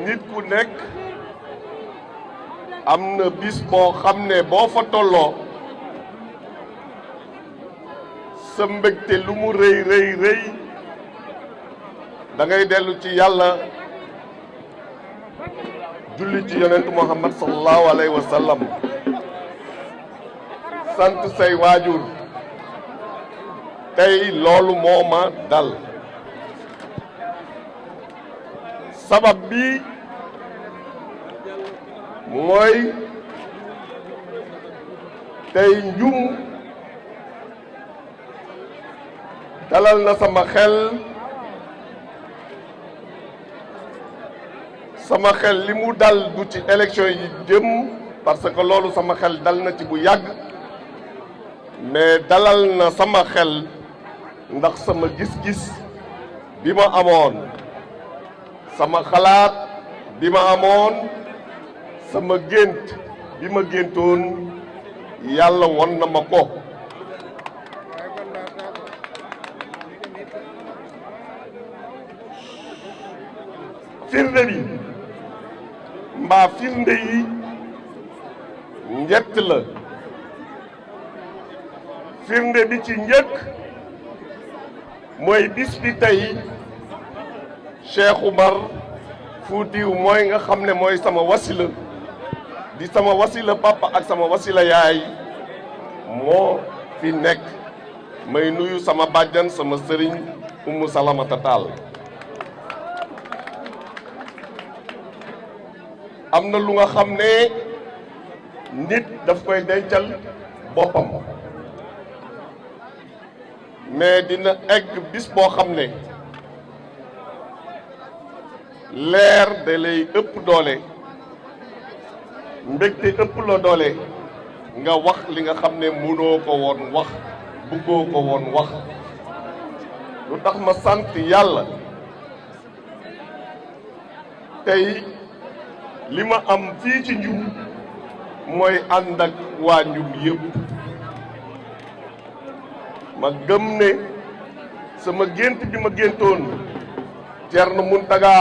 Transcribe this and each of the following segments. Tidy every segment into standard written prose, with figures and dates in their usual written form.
nit ku nekk am na bis boo xam ne boo fa tolloo sa mbégte lu mu rëy rëy rëy da ngay dellu ci yàlla julli ci yonent Muhammad sallallahu alayhi wa sallam sant say waajur tey loolu moo ma dal sabab bi mooy tey njum dalal na sama xel li mu dal du ci élection yi jëm parce que loolu sama xel dal na ci bu yàgg mais dalal na sama xel ndax sama gis-gis bi ma amoon sama xalaat bi ma amoon sama gént bi ma géntoon yàlla won na ma ko firnde bi mbaa firnde yi njett la firnde bi ci njëkk mooy bis bi tey Cheikh Oumar Foutiyou mooy nga xam ne mooy sama wasila di sama wasila papa ak sama wasila yaay moo fi nekk may nuyu sama bàjjan sama sëriñ Umu Salamata Taal am na lu nga xam ne nit daf koy dencal boppam mais dina egg bis boo xam ne leer da lay ëpp doole mbégte ëpp la doole nga wax li nga xam ne mënoo ko woon wax bëggoo ko woon wax lu tax ma sant yàlla tey li ma am fii ci Ndioum mooy ànd ak waa Ndioum yëpp ma gëm ne sama gént bi ma géntoon Thierno Mountaga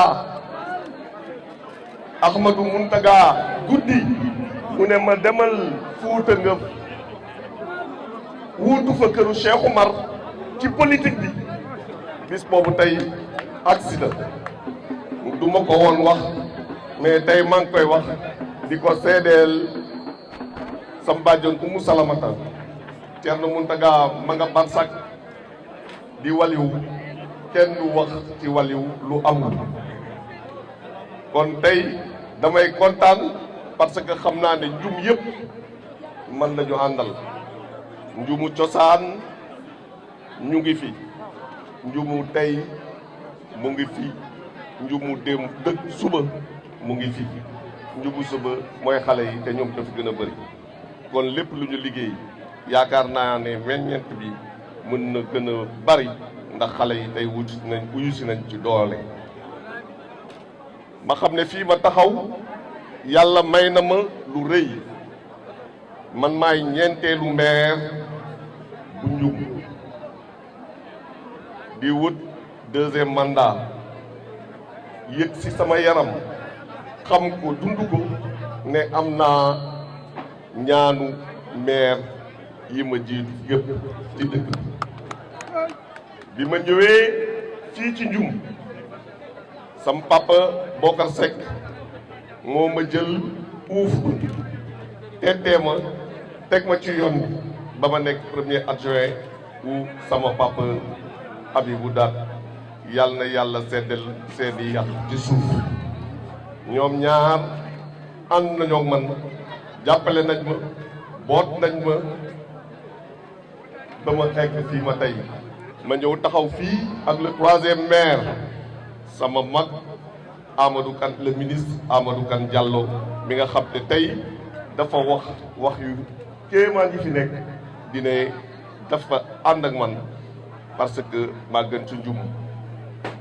Ahmadou Mountaga guddi mu ne ma demal Fuuta nga wuutu fa këru Cheikh Oumar ci politique bi bis boobu tey accident du ma ko woon wax mais tey maa ngi koy wax di ko seedeel sam bàjjoon Umu Salamata Thierno Mountaga ma nga barsak di waliw kenn du wax ci waliw lu amul kon tey damay kontaan parce que xam naa ne Ndioum yëpp man lañu àndal Ndioumu cosaan ñu ngi fi Ndioumu tey mu ngi fi Ndioumu dem dëkk suba mu ngi fi Ndioumu suba mooy xale yi te ñoom dafa gën a bëri kon lépp lu ñu liggéey yaakaar naa ne meññeent bi mën na gën a bari ndax xale yi tey wuyu si nañ ci doole ma xam ne fii ma taxaw yàlla may na ma lu rëy man maay ñeenteelu maire bu Ndioum di wut deuxième mandat yëg ci sama yaram xam ko dund ko ne am naa ñaanu maire yi ma jiitu yëpp ci dëkk bi ma ñëwee fii ci Ndioum sam papa Bokar Seck moo ma jël uuf teetee ma teg ma ci yoon bi ba ma nekk premier adjoint wu sama papa Habibou Daat yàlla na yàlla seddal seeni yàq ci suuf ñoom ñaar ànd nañoo man jàppale nañ ma boot nañ ma ba ma egg fii ma tey ma ñëw taxaw fii ak le troisième maire sama mag Amadou Kane le ministre Amadou Kane Diallo mi nga xam ne tey dafa wax yu kéemaan yi fi nekk di ne dafa ànd ak man parce que maa gën ci Ndioum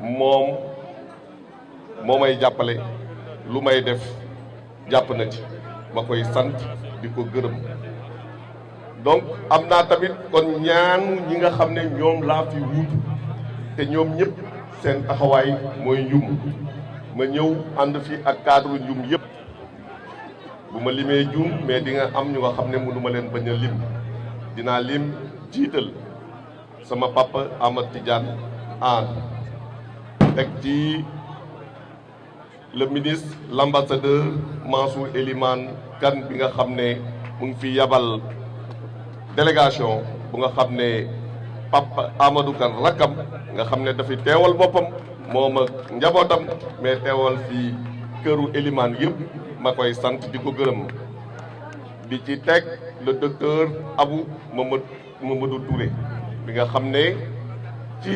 moom moo may jàppale lu may def jàpp na ci ma koy sant di ko gërëm donc am naa tamit kon ñaanu ñi nga xam ne ñoom laa fi wuutu te ñoom ñëpp seen taxawaay mooy Ndioum ma ñëw ànd fi ak cadre Ndioum yëpp bu ma limee juum mais di nga am ñu nga xam ne mënu ma leen bañ a lim dinaa lim jiital sama papa Amath Tidiane Anne teg ci le ministre l'ambassadeur Mansour Elimane Kane bi nga xam ne mu ngi fi yabal délégation bu nga xam ne papa Amadou Kane rakkam nga xam ne dafay teewal boppam moom ak njabootam mais teewal fi këru Elimane yëpp ma koy sant di ko gërëm di ci teg le docteur Abou Mamadou Touré bi nga xam ne ci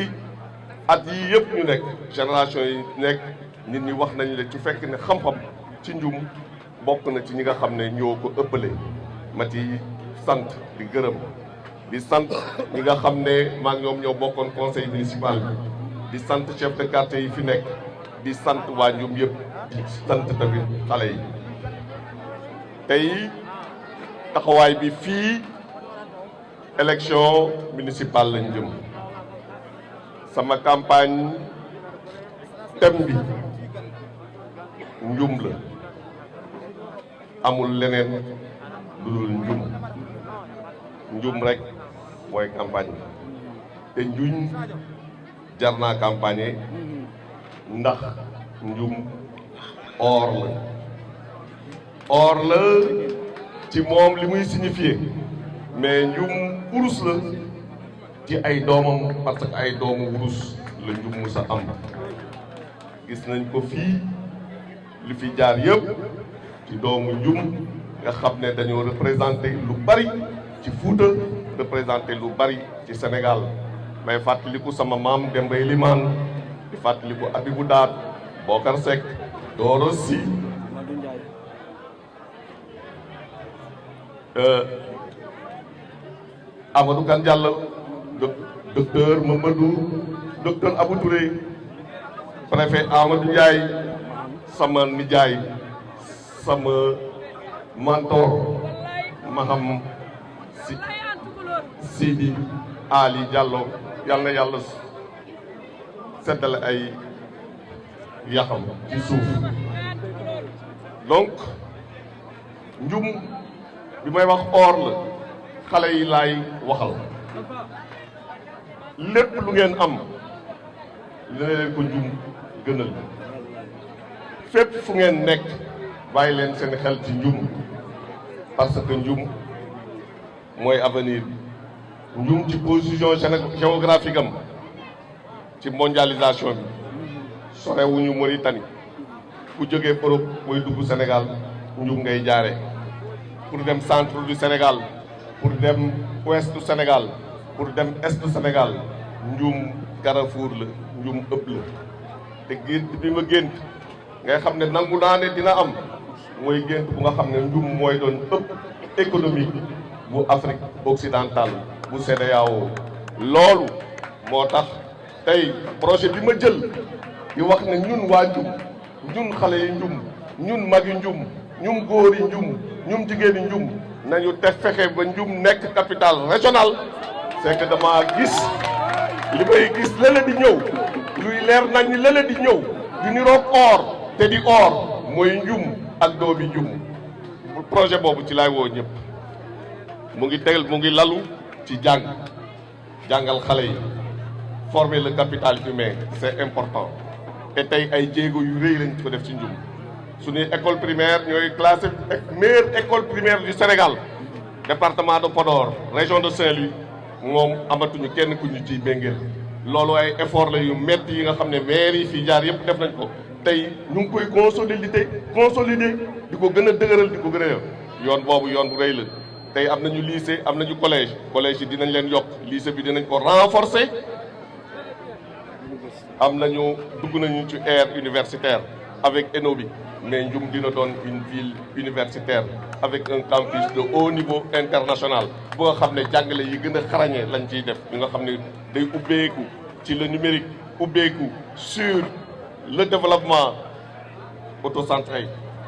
at yi yëpp ñu nekk génération yi nekk nit ñi wax nañu le ci fekk ne xam-xam ci Ndioum bokk na ci ñi nga xam ne ñoo ko ëppale ma ci sant di gërëm di sant ñi nga xam ne maa ngi ñoom ñoo bokkoon conseil municipal bi di sant chef de quartier yi fi nekk di sant waa Ndioum yëpp di sant tamit xale yi tey taxawaay bi fii élection municipale lañ jëm sama campagne thème bi Ndioum la amul leneen lu dul Ndioum Ndioum rek mooy campagne bi te Ndioum jar naa campagne ndax Ndioum or la ci moom li muy signifié mais Ndioum wurus la ci ay doomam parce que ay doomu wurus la Ndioum musa am gis nañ ko fii li fi jaar yëpp ci doomu Ndioum nga xam ne dañoo représenté lu bari ci Fuuta représenté lu bari ci Sénégal may fàttaliku sama maam Demba Elimane di fàttaliku Abibou Daat Bokar Seck Doro Sy Amadou Kane Diallo docteur Mamadou docteur Abou Touré préfet Amadou Ndiaye sama nijaay sama mentor Maham Sidi Ali Diallo yal na yàlla seddale ay yaxam ci suuf donc Ndioum bi may wax or la xale yi laay waxal lépp lu ngeen am leen ko Ndioum gënal fépp fu ngeen nekk bàyyi leen seen xel ci Ndioum parce que Ndioum mooy avenir bi Ndioum ci position géographique am ci mondialisation bi sorewuñu Mauritanie ku jógee Europe mooy dugg Sénégal Ndioum ngay jaare pour dem centre du Sénégal pour dem ouest du Sénégal pour dem est du Sénégal Ndioum Carrefour la Ndioum ëpp la te gént bi ma gént ngay xam ne nangu naa ne dina am mooy gént bu nga xam ne Ndioum mooy doon ëpp économique bu Afrique occidentale bu CEDEAO loolu moo tax tey projet bi ma jël di wax ne ñun waa Ndioum ñun xale yi Ndioum ñun mag yi Ndioum ñun góor yi Ndioum ñun jigéen yi Ndioum nañu te fexe ba Ndioum nekk capitale régionale c'est que dama gis li may gis lële di ñëw luy leer nañ ni lële di ñëw du niroog or te di or mooy Ndioum ak doomi Ndioum projet boobu ci laay woo ñëpp mu ngi lalu ci jàngal xale yi former le capital humain c'est important te tey ay jéego yu rëy lañ ko def ci Ndioum suñuy école primaire ñooy classé meilleure école primaire du Sénégal département de Podor région de Saint-Louis moom amatuñu kenn ku ñu ciy béngeel loolu ay effort la yu metti yi nga xam ne maire yi fii jaar yëpp def nañ ko tey ñu ngi koy consolider di ko gën a dëgëral di ko gën a yoon boobu yoon bu rëy la tey am nañu lycée am nañu collège yi dinañ leen yokk lycée bi dinañ ko renforcer am nañu dugg nañu ci ère universitaire avec ENO bi mais Ndioum dina doon une ville universitaire avec un campus de haut niveau international bu nga xam ne jàngale yi gën a xarañee lañ ciy def bi nga xam ne day ubbeeku ci le numérique ubbeeku sur le développement autocentré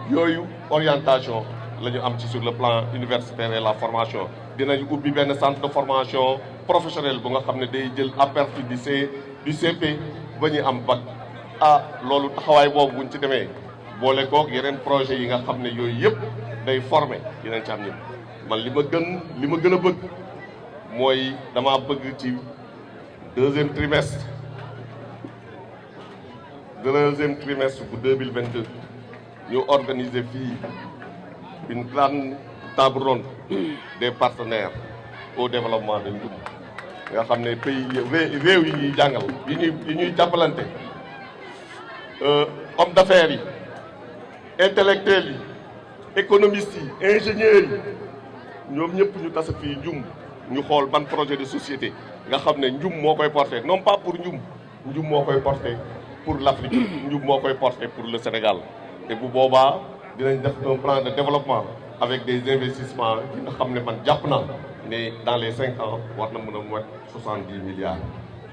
yooyu orientation la ñu am ci sur le plan universitaire et la formation dinañu ubbi benn centre de formation professionnelle bu nga xam ne day jël à partir du CP ba ñu am bac ah loolu taxawaay boobu buñ ci demee boole kook yeneen projet yi nga xam ne yooyu yëpp day former yeneen ci am ñëpp man li ma gën a bëgg mooy dama bëgg ci deuxième trimestre bu 2022 ñu organiser fii une grande table ronde des partenaires au développement de Ndioum nga xam ne pays réew yi ñuy jàngal yi ñuy jàppalante hommes d'affaires yi intellectuels yi économistes yi ingénieurs yi ñoom ñëpp ñu tase fii Ndioum ñu xool ban projet de société nga xam ne Ndioum moo koy porter non pas pour Ndioum moo koy porter pour l'Afrique Ndioum moo koy porter pour le Sénégal te bu boobaa dinañ def un plan de développement avec des investissements yi nga xam ne man jàpp naa ne dans les 5 ans war na mën a mot 70 milliards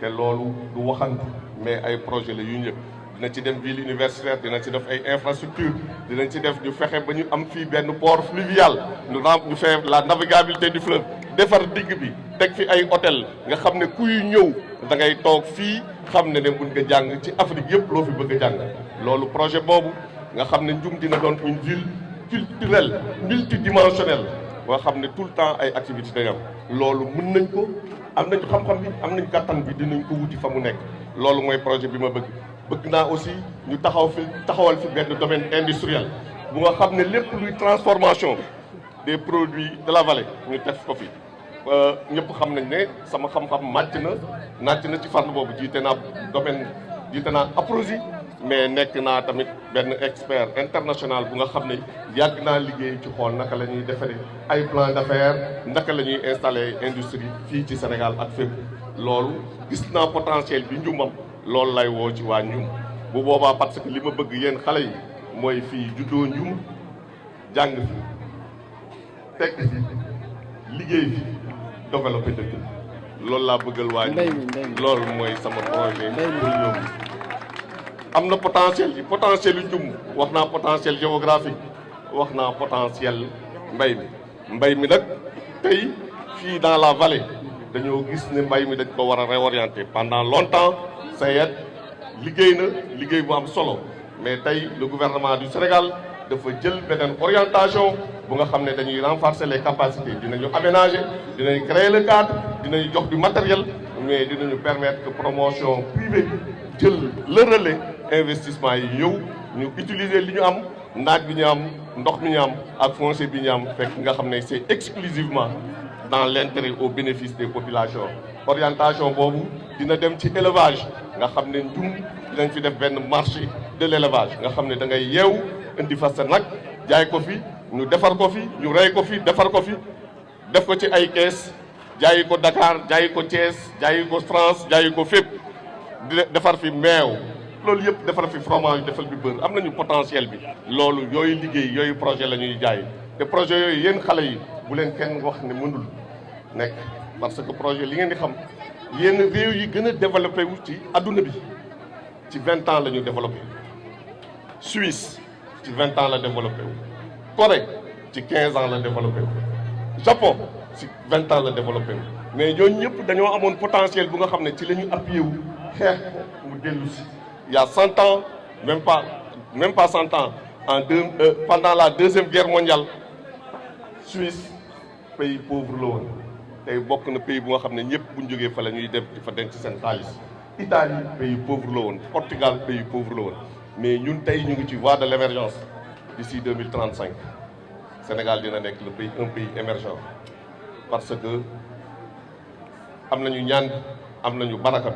te loolu du waxantu mais ay projet la yu njëkk dina ci dem ville universitaire dina ci def ay infrastructure dinañ ci def ñu fexe ba ñu am fii benn port fluvial ñu fait la navigabilité du fleuve defar digg bi teg fi ay hôtel nga xam ne kuy ñëw da ngay toog fii xam ne mun nga jàng ci Afrique yëpp loo fi bëgg a jàng loolu projet boobu nga xam ne Ndioum dina doon une ville culturelle multidimensionnelle boo xam ne tout le temps ay activités day am loolu mën nañ ko am nañ xam-xam bi am nañ kattan bi dinañ ko wuti fa mu nekk loolu mooy projet bi ma bëgg naa aussi ñu taxawal fi benn domaine industriel bu nga xam ne lépp luy transformation des produits de la vallée ñu def ko fi ñëpp xam nañ ne sama xam-xam màcc na ci fànn boobu jiite naa APROSI mais nekk naa tamit benn expert international bu nga xam ne yàgg naa liggéey ci xool naka la ñuy defaree ay plan d'affaires naka la ñuy installer industrie fii ci Sénégal ak fépp loolu gis naa potentiel bi Ndioum loolu lay woo ci waa Ndioum bu boobaa parce que li ma bëgg yéen xale yi mooy fii juddoo Ndioum jàng fi tekk fi liggéey fi développé dëkk loolu laa bëggal waa Ndioum loolu mooy sama projet pour ñoom am na potentiel yu Ndioum wax naa potentiel géographique wax naa potentiel mbay mi nag tey fii dans la vallée dañoo gis ne mbay mi dañ ko war a réorienter pendant longtemps SAED liggéey bu am solo mais tey le gouvernement du Sénégal dafa jël beneen orientation bu nga xam ne dañuy renforcer les capacités dinañu aménager dinañ créer le cadre dinañu jox du matériel mais dinañu permettre que promotion privée jël le relais investissement yi ñëw ñu utiliser li ñu am naaj bi ñu am ndox mi ñu am ak foncier bi ñu am fekk nga xam ne c'est exclusivement dans l'intérêt au bénéfice des populations orientation boobu dina dem ci élevage nga xam ne Ndioum dinañ fi def benn marché de l'élevage nga xam ne da ngay yeew indi fa sa nag jaay ko fi ñu defar ko fi ñu rey ko fi defar ko fi def ko ci ay kees jaayi ko Dakar jaayi ko Thiès jaayi ko France jaayi ko fépp defar fi meew loolu yëpp defar fi fromage defal fi beurre am nañu potentiel bi loolu yooyu liggéey yooyu projet la ñuy jaay te projet yooyu yéen xale yi bu leen kenn wax ne mënul nekk parce que projet li ngeen di xam yéen réew yi gën a développé wu ci adduna bi ci 20 ans la ñu développé Suisse ci 20 ans la développé wu Corée ci 15 ans la développé wu Japon ci 20 ans la développé wu mais ñooñu ñëpp dañoo amoon potentiel bu nga xam ne ci la ñu appuyé wu xeex ko mu dellu si il y a 100 ans même pas 100 ans pendant la deuxième guerre mondiale Suisse pays pauvre la woon tey bokk na pays bu nga xam ne ñëpp bu ñu jógee fa la ñuy dem di fa denc seen xaalis Italie pays pauvre la woon Portugal pays pauvre la woon mais ñun tey ñu ngi ci voie de l'émergence d'ici 2035 Sénégal dina nekk un pays émergent parce que am nañu ñaan am nañu baraka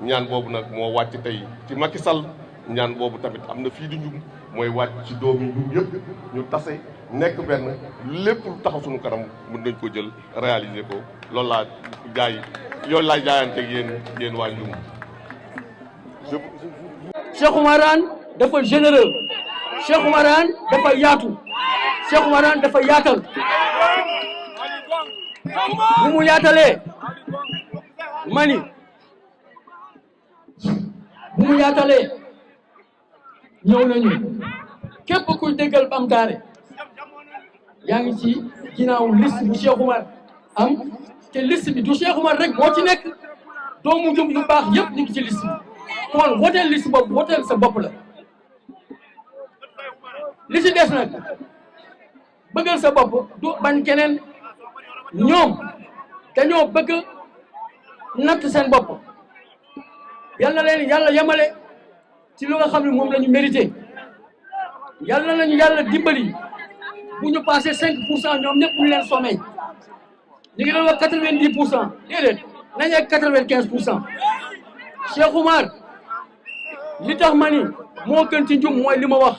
ñaan boobu nag moo wàcc tey ci Macky Sall ñaan boobu tamit am na fii di Ndioum mooy wàcc ci doomi Ndioum yëpp ñu tase nekk benn lépp lu taxaw suñu kanam mën nañ ko jël réaliser ko loolu laa yoolu laa jaayanteeg yéen waa Ndioum. Cheikh Oumarane dafa généreux Cheikh Oumarane dafa yaatu Cheikh Oumarane dafa yaatal bu mu yaatalee mani bu mu yaatalee ñëw nañu képp kuy déggal Bamtare yaa ngi ci ginnaaw liste bu Cheikh Oumar am te liste bi du Cheikh Oumar rek moo ci nekk doomu Ndioum yu baax yëpp ñu ngi ci liste bi kon woteel liste boobu woteel sa bopp la li ci des nag bëggal sa bopp du bañ keneen ñoom dañoo bëgg natt seen bopp yal na leen yàlla yemale ci lu nga xam ne moom la ñu mérité yal na lañu yàlla dimbali bu ñu passé 5% ñoom ñëpp ñu leen sommé ñu ngi doon wax 90% déedéet nañu ak 95%. Cheikh Oumar li tax ma ni moo gën ci njum mooy li ma wax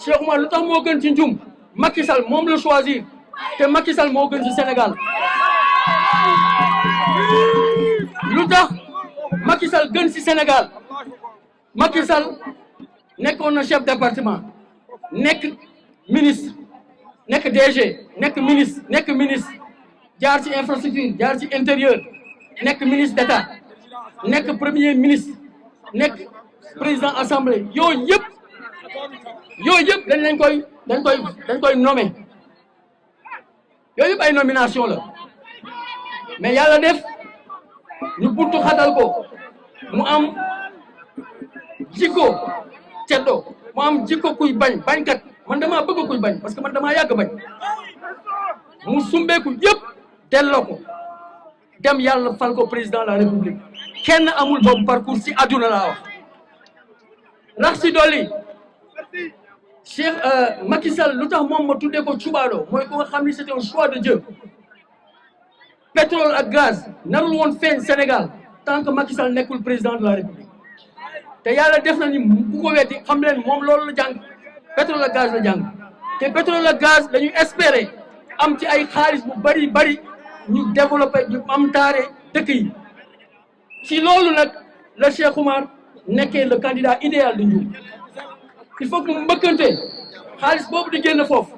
Cheikh Oumar lu tax moo gën ci njum Macky Sall moom la choisir te Macky Sall moo gën ci Sénégal lu tax Macky Sall gën ci Sénégal Macky Sall nekkoon na chef département nekk ministre nekk DG nekk ministre jaar ci infrastructure jaar ci intérieur nekk ministre d'État nekk premier ministre nekk président assemblée yooyu yëpp dañ koy nommé yooyu yëpp ay nomination la mais yàlla def ñu buntu xatal ko mu am jikko ceddo mu am jikko kuy bañkat man damaa bëgg kuy bañ parce que man damaa yàgg bañ mu sumbeeku yëpp delloo ko dem yàlla fal ko président de la république kenn amul boobu parcours ci àdduna laa wax rax ci dolli Cheikh Macky Sall lu tax moom ma tuddee ko cubaado mooy ko nga xam ni c'était un choix de Dieu pétrole ak gaz narul woon feeñ Sénégal tant que Macky Sall nekkul président de la république te yàlla def na ni bu ko weddi xam leen moom loolu la jàng pétrole ak gaz la jàng te pétrole ak gaz dañuy espérer am ci ay xaalis bu bari ñu développé ñu am taare dëkk yi ci loolu nag la Cheikh Oumar nekkee le candidat idéal de Ndioum il faut que mu mbëkkante xaalis boobu di génn foofu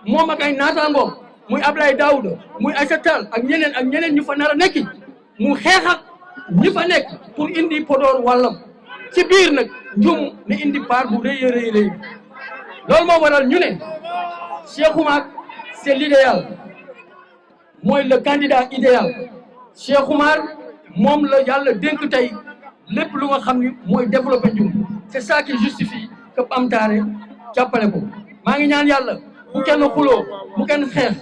moom ak ay naataangoom muy Ablaye Daouda muy Aïssata Tall ak ñeneen ñu fa nar a nekki mu xeex ak ñi fa nekk pour indi Podor wàllam ci biir nag Ndioum ne indi part bu rëy loolu moo waral ñu ne Cheikh Oumar c'est l'idéal mooy le candidat idéal Cheikh Oumar moom la yàlla dénk tey lépp lu nga xam ni mooy développer Ndioum c'est ça qui justifie que am taare jàppale ko maa ngi ñaan yàlla bu kenn xuloo bu kenn xeex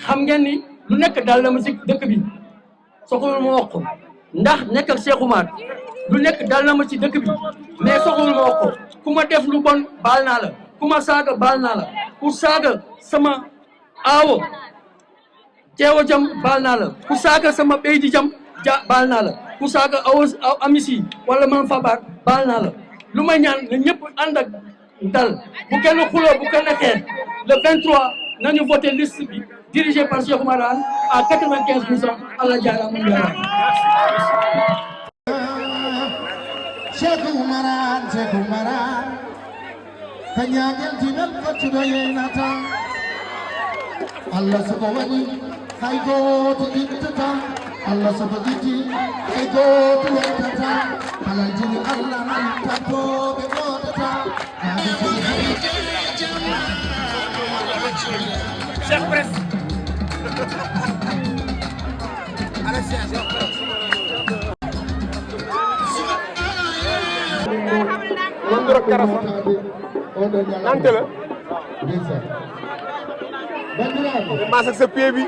xam ngeen ni lu nekk daal na ma ci dëkk bi soxlul ma wax ko ndax nekk ak Cheikh Oumar lu nekk daal na ma ci dëkk bi mais soxlul ma wax ko ku ma def lu bon baal naa la ku ma saaga baal naa la ku saaga sama aawo teewa jam baal naa la ku saaga sama béy di jam baal naa la ku saaga amisi wala man fabaar baal naa la lu may ñaan na ñëpp ànd ak dal bu kenn xuloo bu kenn xeex le 23 nañu voté liste bi dirigé par Cheikh Oumar Anne à 95%. Allah jaaraama Cheikh Oumar Anne kañaagel tinal fottuɗo yeynata Allah soko waɗi hay gooto ittata Allah soko itti hay gooto waytata alal jini Allah nan tappoɓe gootata Cheikh Press Nante la. Mas ak sa pied bi.